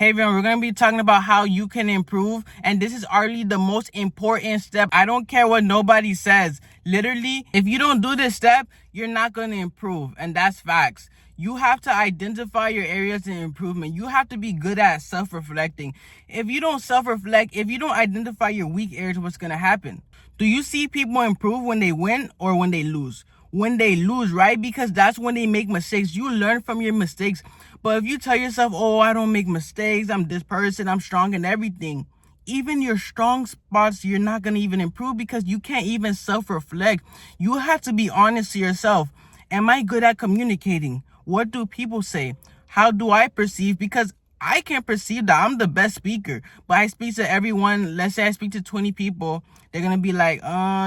Hey everyone, we're going to be talking about how you can improve, and this is arguably the most important step. I don't care what nobody says. Literally, if you don't do this step, you're not going to improve, and that's facts. You have to identify your areas of improvement. You have to be good at self-reflecting. If you don't self-reflect, if you don't identify your weak areas, what's going to happen? Do you see people improve when they win or when they lose? When they lose, right? Because that's when they make mistakes. You learn from your mistakes. But if you tell yourself, oh, I don't make mistakes, I'm this person, I'm strong in everything, even your strong spots, you're not going to even improve because you can't even self-reflect. You have to be honest to yourself. Am I good at communicating? What do people say? How do I perceive? Because I can perceive that I'm the best speaker, but I speak to everyone. Let's say I speak to 20 people. They're going to be like,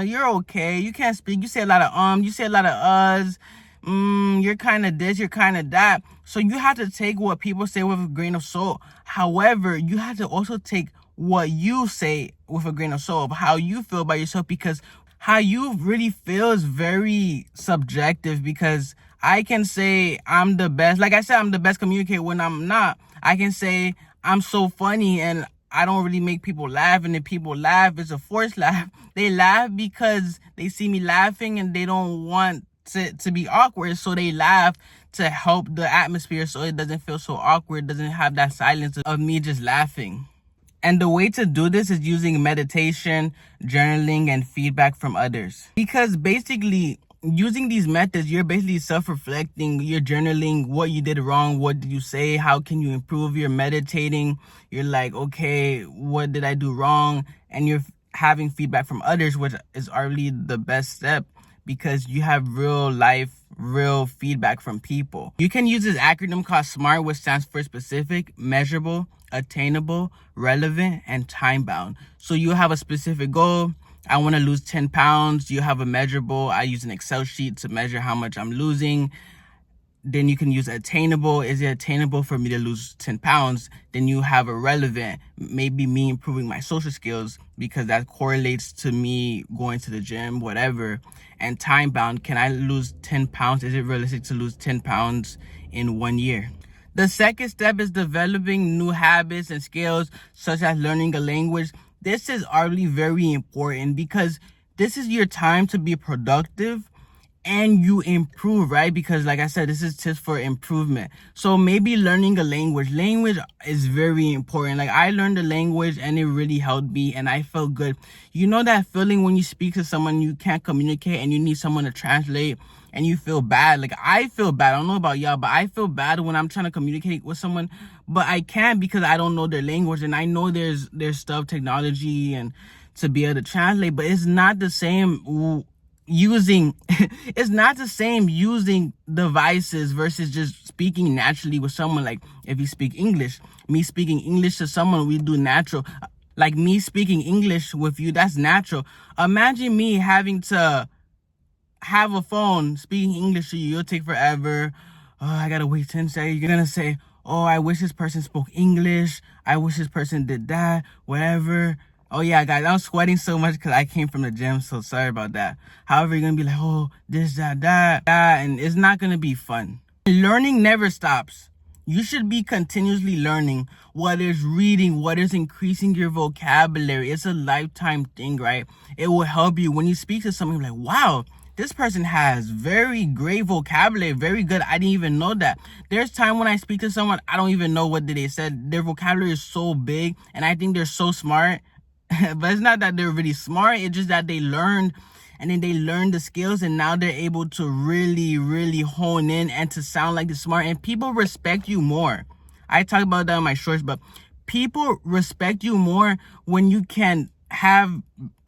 you're okay. You can't speak. You say a lot of you say a lot of uhs. You're kind of this, you're kind of that. So you have to take what people say with a grain of salt. However, you have to also take what you say with a grain of salt, of how you feel about yourself, because how you really feel is very subjective. Because I can say I'm the best. Like I said, I'm the best communicator when I'm not. I can say I'm so funny and I don't really make people laugh, and if people laugh, it's a forced laugh. They laugh because they see me laughing and they don't want to be awkward, so they laugh to help the atmosphere so it doesn't feel so awkward, doesn't have that silence of me just laughing. And the way to do this is using meditation, journaling, and feedback from others. Because basically, using these methods, you're basically self-reflecting, you're journaling what you did wrong, what did you say, how can you improve, you're meditating, you're like, okay, what did I do wrong? And you're having feedback from others, which is already the best step, because you have real life, real feedback from people. You can use this acronym called SMART, which stands for specific, measurable, attainable, relevant, and time-bound. So you have a specific goal. I want to lose 10 pounds. You have a measurable. I use an Excel sheet to measure how much I'm losing. Then you can use attainable. Is it attainable for me to lose 10 pounds? Then you have a relevant, maybe me improving my social skills because that correlates to me going to the gym, whatever. And time bound, can I lose 10 pounds? Is it realistic to lose 10 pounds in 1 year? The second step is developing new habits and skills, such as learning a language. This is arguably very important because this is your time to be productive and you improve, right? Because like I said, this is tips for improvement. So maybe learning a language. Language is very important. Like I learned a language and it really helped me and I felt good. You know that feeling when you speak to someone, you can't communicate and you need someone to translate and you feel bad? Like I feel bad. I don't know about y'all, but I feel bad when I'm trying to communicate with someone, but I can't because I don't know their language. And I know there's stuff, technology and to be able to translate, but it's not the same using devices versus just speaking naturally with someone. Like if you speak English, me speaking English to someone, we do natural. Like me speaking English with you, that's natural. Imagine me having to have a phone speaking English to you. It'll take forever. Oh, I gotta wait 10 seconds. You're gonna say, oh, I wish this person spoke English. I wish this person did that, whatever. Oh yeah, guys, I'm sweating so much because I came from the gym, so sorry about that. However, you're going to be like, oh, this, that, and it's not going to be fun. Learning never stops. You should be continuously learning, whether it's reading, whether it's increasing your vocabulary. It's a lifetime thing, right? It will help you when you speak to someone, you're like, wow, this person has very great vocabulary, very good. I didn't even know that. There's time when I speak to someone, I don't even know what they said. Their vocabulary is so big, and I think they're so smart. But it's not that they're really smart. It's just that they learned, and then they learned the skills, and now they're able to really, really hone in and to sound like they're smart. And people respect you more. I talk about that in my shorts, but people respect you more when you can have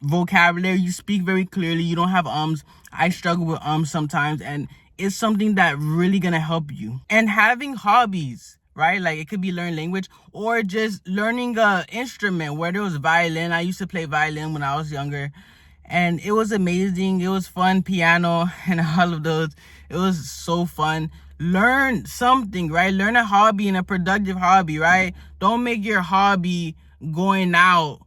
vocabulary. You speak very clearly. You don't have ums. I struggle with sometimes, and it's something that really gonna help you. And having hobbies, right? Like it could be learn language or just learning a instrument, whether it was violin. I used to play violin when I was younger and it was amazing. It was fun. Piano and all of those. It was so fun. Learn something, right? Learn a hobby and a productive hobby, right? Don't make your hobby going out,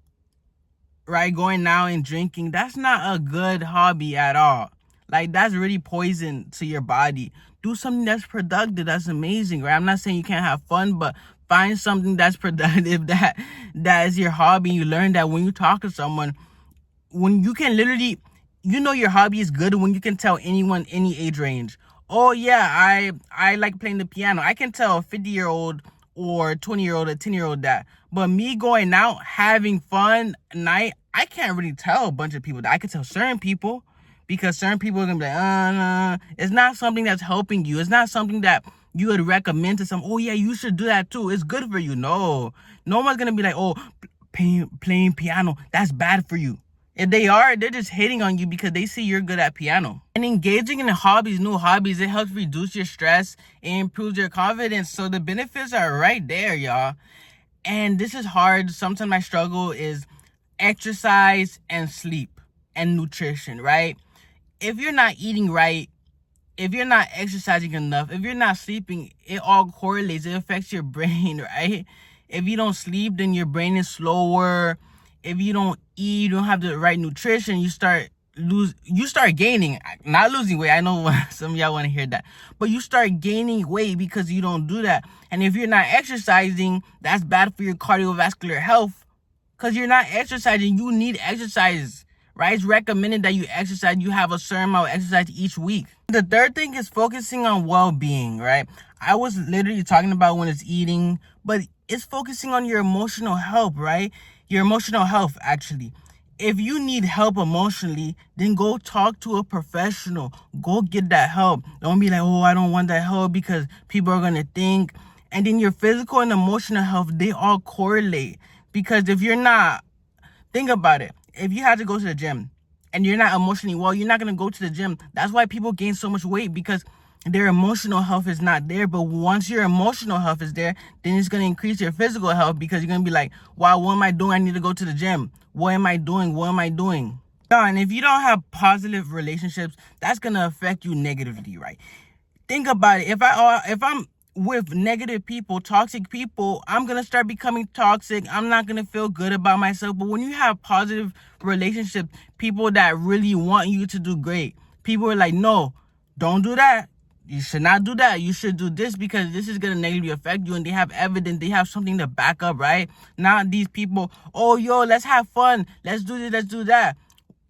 right? Going out and drinking. That's not a good hobby at all. Like that's really poison to your body. Do something that's productive, that's amazing, right? I'm not saying you can't have fun, but Find something that's productive, that is your hobby. You learn that when you talk to someone, when you can literally, your hobby is good when you can tell anyone any age range. Oh yeah, I like playing the piano. I can tell a 50-year-old or 20-year-old, a 10-year-old that. But me going out having fun night, I can't really tell a bunch of people that. I can tell certain people, because certain people are gonna be like, nah. It's not something that's helping you. It's not something that you would recommend to some. Oh yeah, you should do that too. It's good for you. No one's gonna be like, oh, playing piano, that's bad for you. If they are, they're just hating on you because they see you're good at piano. And engaging in new hobbies, it helps reduce your stress and improves your confidence. So the benefits are right there, y'all. And this is hard. Sometimes my struggle is exercise and sleep and nutrition, right? If you're not eating right, if you're not exercising enough, if you're not sleeping, it all correlates. It affects your brain, right? If you don't sleep, then your brain is slower. If you don't eat, you don't have the right nutrition, you start gaining, not losing weight. I know some of y'all want to hear that, but you start gaining weight because you don't do that. And if you're not exercising, that's bad for your cardiovascular health, because you're not exercising. You need exercise, right? It's recommended that you exercise. You have a certain amount of exercise each week. The third thing is focusing on well-being, right? I was literally talking about when it's eating, but it's focusing on your emotional health, right? Your emotional health, actually. If you need help emotionally, then go talk to a professional. Go get that help. Don't be like, oh, I don't want that help because people are going to think. And then your physical and emotional health, they all correlate. Because if you're not, think about it. If you had to go to the gym and you're not emotionally well, you're not going to go to the gym. That's why people gain so much weight, because their emotional health is not there. But once your emotional health is there, then it's going to increase your physical health, because you're going to be like, wow, what am I doing? I need to go to the gym. What am I doing? And if you don't have positive relationships, that's going to affect you negatively, right? Think about it. If I'm with negative people, toxic people, I'm going to start becoming toxic. I'm not going to feel good about myself. But when you have positive relationships, people that really want you to do great, people are like, no, don't do that. You should not do that. You should do this, because this is going to negatively affect you. And they have evidence. They have something to back up, right? Not these people, oh, yo, let's have fun. Let's do this. Let's do that.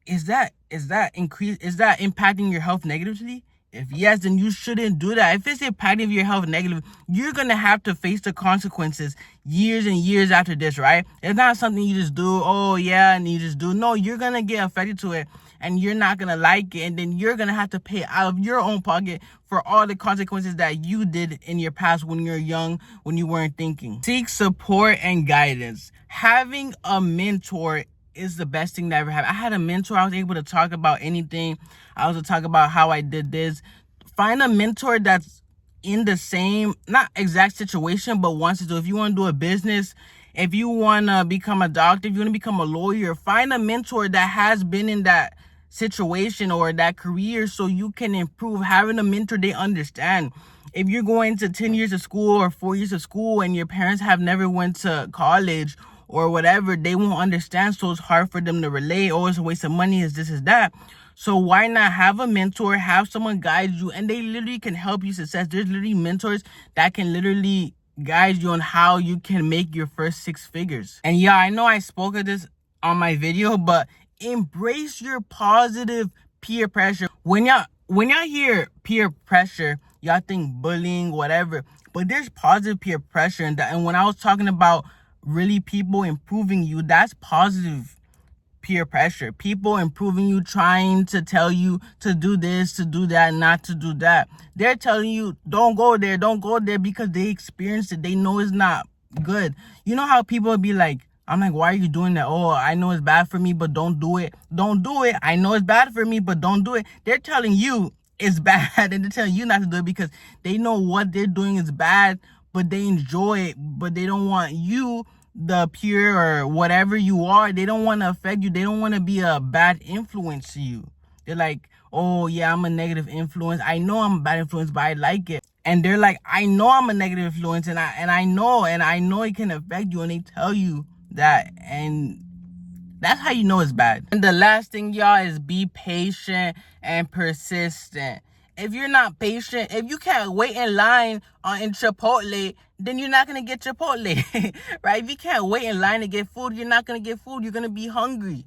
Is that impacting your health negatively? If yes, then you shouldn't do that. If it's impacting your health negatively, you're going to have to face the consequences years and years after this, right? It's not something you just do, oh yeah, and you just do. No, you're going to get affected to it, and you're not going to like it, and then you're going to have to pay out of your own pocket for all the consequences that you did in your past when you're young, when you weren't thinking. Seek support and guidance. Having a mentor is the best thing that ever happened. I had a mentor. I was able to talk about anything. I was able to talk about how I did this. Find a mentor that's in the same, not exact situation, but wants to do. If you want to do a business, if you want to become a doctor, if you want to become a lawyer, find a mentor that has been in that situation or that career, so you can improve. Having a mentor, they understand. If you're going to 10 years of school or 4 years of school and your parents have never went to college or whatever, they won't understand. So it's hard for them to relate. Oh, it's a waste of money. Is this, is that. So why not have a mentor, have someone guide you, and they literally can help you success. There's literally mentors that can literally guide you on how you can make your first 6 figures. And yeah, I know I spoke of this on my video, but embrace your positive peer pressure. When y'all hear peer pressure, y'all think bullying, whatever, but there's positive peer pressure in that. And when I was talking about really people improving you, that's positive peer pressure. People improving you, trying to tell you to do this, to do that, not to do that. They're telling you, don't go there, because they experienced it. They know it's not good. You know how people be like, I'm like, why are you doing that? Oh, I know it's bad for me, but don't do it. Don't do it. I know it's bad for me, but don't do it. They're telling you it's bad, and they're telling you not to do it because they know what they're doing is bad, but they enjoy it. But they don't want you, the peer or whatever you are, they don't want to affect you. They don't want to be a bad influence to you. They're like, oh yeah, I'm a negative influence. I know I'm a bad influence, but I like it. And they're like, I know I'm a negative influence, and I know it can affect you, and they tell you that, and that's how you know it's bad. And the last thing, y'all, is be patient and persistent. If you're not patient, if you can't wait in line in Chipotle, then you're not going to get Chipotle, right? If you can't wait in line to get food, you're not going to get food. You're going to be hungry.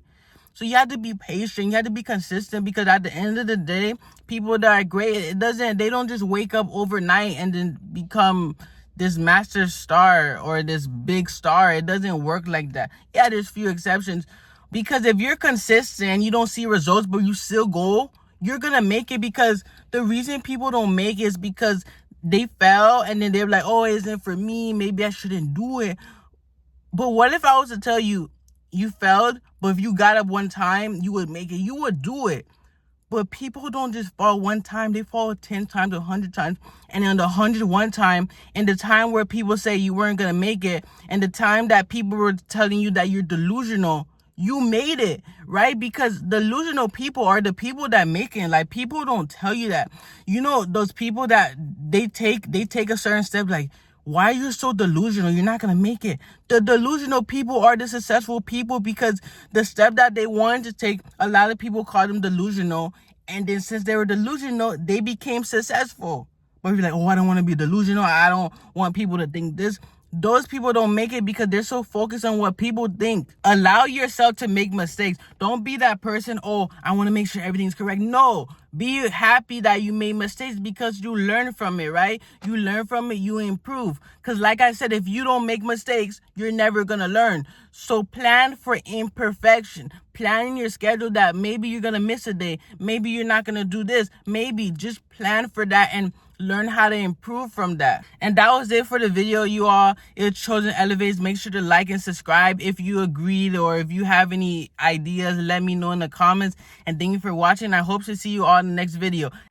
So you have to be patient. You have to be consistent, because at the end of the day, people that are great, they don't just wake up overnight and then become this master star or this big star. It doesn't work like that. Yeah, there's few exceptions, because if you're consistent, you don't see results, but you still go, you're going to make it. Because the reason people don't make it is because they fell and then they're like, oh, it isn't for me. Maybe I shouldn't do it. But what if I was to tell you, you failed, but if you got up one time, you would make it. You would do it. But people don't just fall one time. They fall 10 times, 100 times. And on the 101 time, and the time where people say you weren't going to make it, and the time that people were telling you that you're delusional, you made it, right? Because delusional people are the people that make it. Like, people don't tell you that. You know, those people that they take a certain step, like, why are you so delusional? You're not going to make it. The delusional people are the successful people, because the step that they wanted to take, a lot of people call them delusional. And then since they were delusional, they became successful. But if you're like, oh, I don't want to be delusional, I don't want people to think this. Those people don't make it because they're so focused on what people think. Allow yourself to make mistakes. Don't be that person, oh, I want to make sure everything's correct. No, be happy that you made mistakes, because you learn from it, right? You learn from it, you improve. Because like I said, if you don't make mistakes, you're never going to learn. So plan for imperfection. Plan in your schedule that maybe you're going to miss a day. Maybe you're not going to do this. Maybe just plan for that and learn how to improve from that. And that was it for the video, you all. It's Chosen Elevates. Make sure to like and subscribe if you agreed, or if you have any ideas, let me know in the comments. And thank you for watching. I hope to see you all in the next video.